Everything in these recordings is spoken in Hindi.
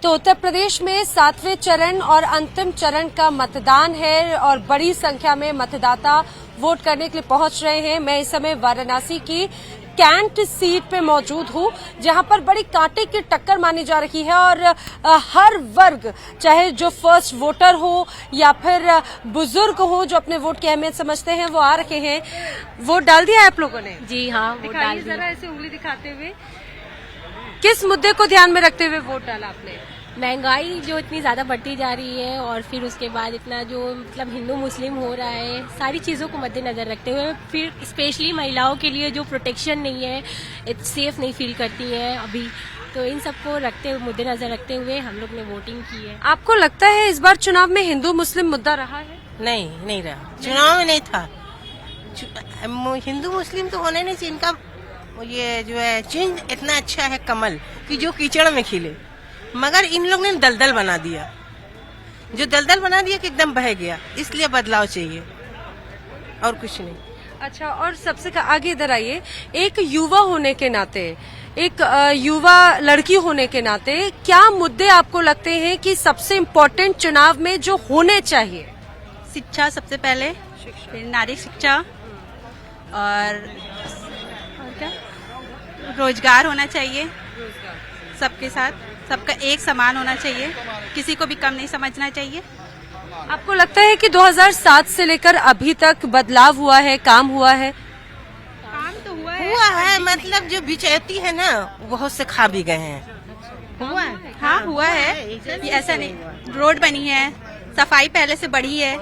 तो उत्तर प्रदेश में 7वें चरण और अंतिम चरण का मतदान है और बड़ी संख्या में मतदाता वोट करने के लिए पहुंच रहे हैं। मैं इस समय वाराणसी की कैंट सीट पे मौजूद हूं, जहां पर बड़ी कांटे की टक्कर मानी जा रही है और हर वर्ग, चाहे जो फर्स्ट वोटर हो या फिर बुजुर्ग हो जो अपने वोट की अहमियत समझते हैं, वो आ रहे हैं। वोट डाल दिया है आप लोगों ने? जी हाँ, वोट डाल दिया। जरा ऐसे उंगली दिखाते हुए, किस मुद्दे को ध्यान में रखते हुए वोट डाला आपने? महंगाई जो इतनी ज्यादा बढ़ती जा रही है और फिर उसके बाद इतना जो मतलब हिंदू मुस्लिम हो रहा है, सारी चीजों को मद्देनजर रखते हुए, फिर स्पेशली महिलाओं के लिए जो प्रोटेक्शन नहीं है, सेफ नहीं फील करती हैं अभी, तो इन सबको रखते हुए मद्देनजर रखते हुए हम लोग ने वोटिंग की है। आपको लगता है इस बार चुनाव में हिंदू मुस्लिम मुद्दा रहा है? नहीं रहा। चुनाव में नहीं था। हिंदू मुस्लिम तो होने नहीं चाहिए। इनका ये जो है चिन्ह इतना अच्छा है कमल कि जो कीचड़ में खिले, मगर इन लोग ने दलदल बना दिया। जो दलदल बना दिया कि एकदम बह गया, इसलिए बदलाव चाहिए और कुछ नहीं। अच्छा, और सबसे आगे इधर आइए, एक युवा होने के नाते, एक युवा लड़की होने के नाते, क्या मुद्दे आपको लगते हैं कि सबसे इम्पोर्टेंट चुनाव में जो होने चाहिए? शिक्षा सबसे पहले, फिर नारी शिक्षा और क्या, रोजगार होना चाहिए सबके साथ, सबका एक समान होना चाहिए, किसी को भी कम नहीं समझना चाहिए। आपको लगता है कि 2007 से लेकर अभी तक बदलाव हुआ है, काम हुआ है? काम तो हुआ है, मतलब जो बिचौती है ना, बहुत से खा भी गए हैं। हुआ है, हाँ हुआ है, ये ऐसा नहीं। रोड बनी है, सफाई पहले से बढ़ी है।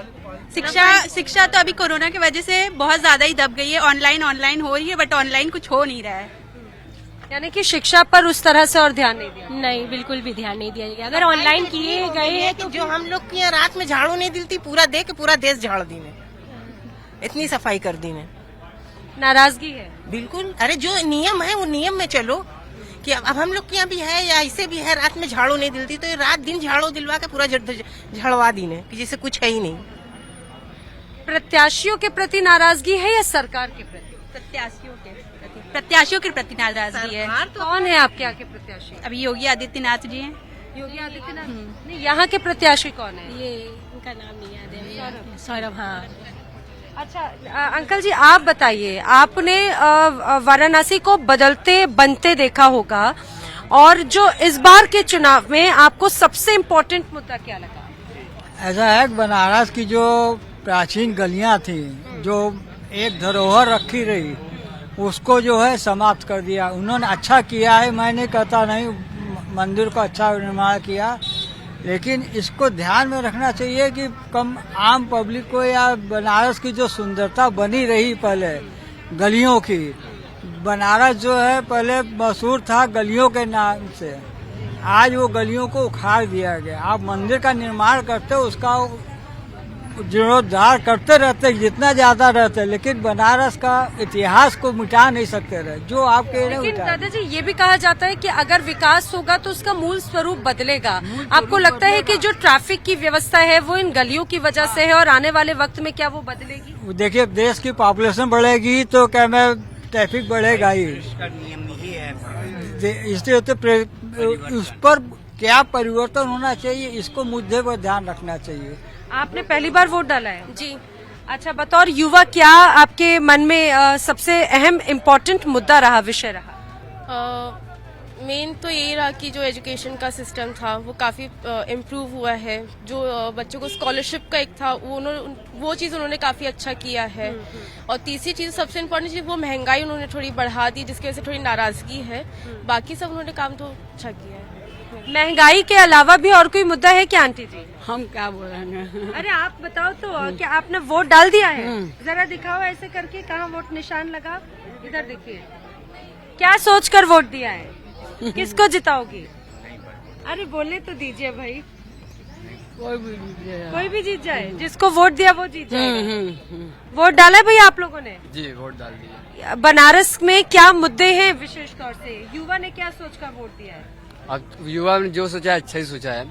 शिक्षा तो अभी कोरोना की वजह से बहुत ज्यादा ही दब गई है। ऑनलाइन हो रही है, बट ऑनलाइन कुछ हो नहीं रहा है। यानी कि शिक्षा पर उस तरह से और ध्यान नहीं दिया? नहीं, बिल्कुल भी ध्यान नहीं दिया गया। अगर ऑनलाइन किए गए तो जो हम लोग की रात में झाड़ू नहीं दिलती, पूरा पूरा देश झाड़ दी ने, इतनी सफाई कर दी ने। नाराजगी है? बिल्कुल। अरे जो नियम है वो नियम में चलो, कि अब हम लोग के यहाँ भी है या ऐसे भी है, रात में झाड़ू नहीं दिलती तो रात दिन झाड़ू दिलवा के पूरा झड़वा दी ने, कि जैसे कुछ है ही नहीं। प्रत्याशियों के प्रति नाराजगी है या सरकार के प्रति? प्रत्याशियों के प्रति नाराजगी है। कौन है आपके यहाँ के प्रत्याशी? अभी योगी आदित्यनाथ जी हैं। योगी आदित्यनाथ? नहीं, यहाँ के प्रत्याशी कौन है? ये उनका नाम नहीं याद है। सौरभ। हाँ। अच्छा अंकल जी, आप बताइए, आपने वाराणसी को बदलते बनते देखा होगा, और जो इस बार के चुनाव में आपको सबसे इम्पोर्टेंट मुद्दा क्या लगा? ऐसा है कि बनारस की जो प्राचीन गलियां थी, जो एक धरोहर रखी रही, उसको जो है समाप्त कर दिया उन्होंने। अच्छा किया है, मैं नहीं कहता नहीं, मंदिर को अच्छा निर्माण किया, लेकिन इसको ध्यान में रखना चाहिए कि कम आम पब्लिक को, या बनारस की जो सुंदरता बनी रही पहले गलियों की, बनारस जो है पहले मशहूर था गलियों के नाम से, आज वो गलियों को उखाड़ दिया गया। आप मंदिर का निर्माण करते हो, उसका जीर्णोद्धार करते रहते, जितना ज्यादा रहते, लेकिन बनारस का इतिहास को मिटा नहीं सकते रहे, जो आपके। लेकिन दादाजी, ये भी कहा जाता है कि अगर विकास होगा तो उसका मूल स्वरूप बदलेगा। आपको लगता है कि जो ट्रैफिक की व्यवस्था है वो इन गलियों की वजह से है, और आने वाले वक्त में क्या वो बदलेगी? देखिए, देश की पॉपुलेशन बढ़ेगी तो क्या में ट्रैफिक बढ़ेगा ही, इसलिए उस पर क्या परिवर्तन होना चाहिए, इसको मुद्दे पर ध्यान रखना चाहिए। आपने पहली बार वोट डाला है? जी। अच्छा, बतौर युवा क्या आपके मन में सबसे अहम इम्पोर्टेंट मुद्दा रहा, विषय रहा? मेन तो यही रहा कि जो एजुकेशन का सिस्टम था वो काफ़ी इम्प्रूव हुआ है। जो बच्चों को स्कॉलरशिप का एक था, वो चीज़ उन्होंने काफ़ी अच्छा किया है। और तीसरी चीज़, सबसे इम्पोर्टेंट चीज़, वो महंगाई उन्होंने थोड़ी बढ़ा दी, जिसकी वजह से थोड़ी नाराज़गी है। बाकी सब उन्होंने काम तो अच्छा किया है। महंगाई के अलावा भी और कोई मुद्दा है क्या आंटी जी? हम क्या बोल रहे हैं? अरे आप बताओ तो, क्या आपने वोट डाल दिया है? जरा दिखाओ ऐसे करके, कहाँ वोट निशान लगा, इधर देखिए। क्या सोचकर वोट दिया है? किसको जिताओगी? अरे बोलने तो दीजिए भाई। कोई भी जीत जाए, जिसको वोट दिया वो जीत जाएगा। वोट डाला भैया आप लोगों ने? जी, वोट डाल दिया। बनारस में क्या मुद्दे हैं विशेष तौर से? युवा ने क्या सोचकर वोट दिया है? अब युवा ने जो सोचा है अच्छा ही सोचा है।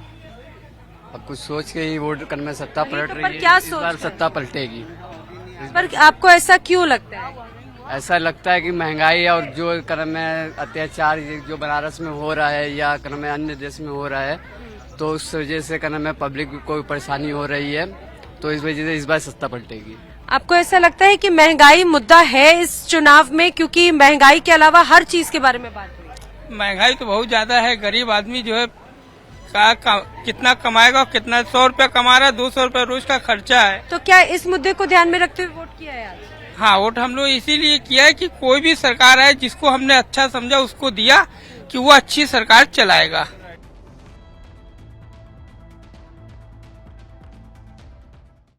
अब कुछ सोच के ही वोट करने में सत्ता पलट रही है। क्या इस बार सत्ता पलटेगी। पर आपको ऐसा क्यों लगता है? ऐसा लगता है कि महंगाई और जो क्रम है अत्याचार जो बनारस में हो रहा है या क्रम में अन्य देश में हो रहा है, तो उस वजह से क्रम में पब्लिक को परेशानी हो रही है, तो इस वजह से इस बार सत्ता पलटेगी। आपको ऐसा लगता है कि महंगाई मुद्दा है इस चुनाव में, क्योंकि महंगाई के अलावा हर चीज के बारे में बात हुई? महंगाई तो बहुत ज्यादा है। गरीब आदमी जो है कितना कमाएगा, कितना 100 रुपया कमा रहा है, 200 रुपया रोज का खर्चा है। तो क्या इस मुद्दे को ध्यान में रखते हुए वोट किया है आज? हाँ, वोट हम लोग इसीलिए किया है कि कोई भी सरकार आए जिसको हमने अच्छा समझा उसको दिया कि वो अच्छी सरकार चलाएगा।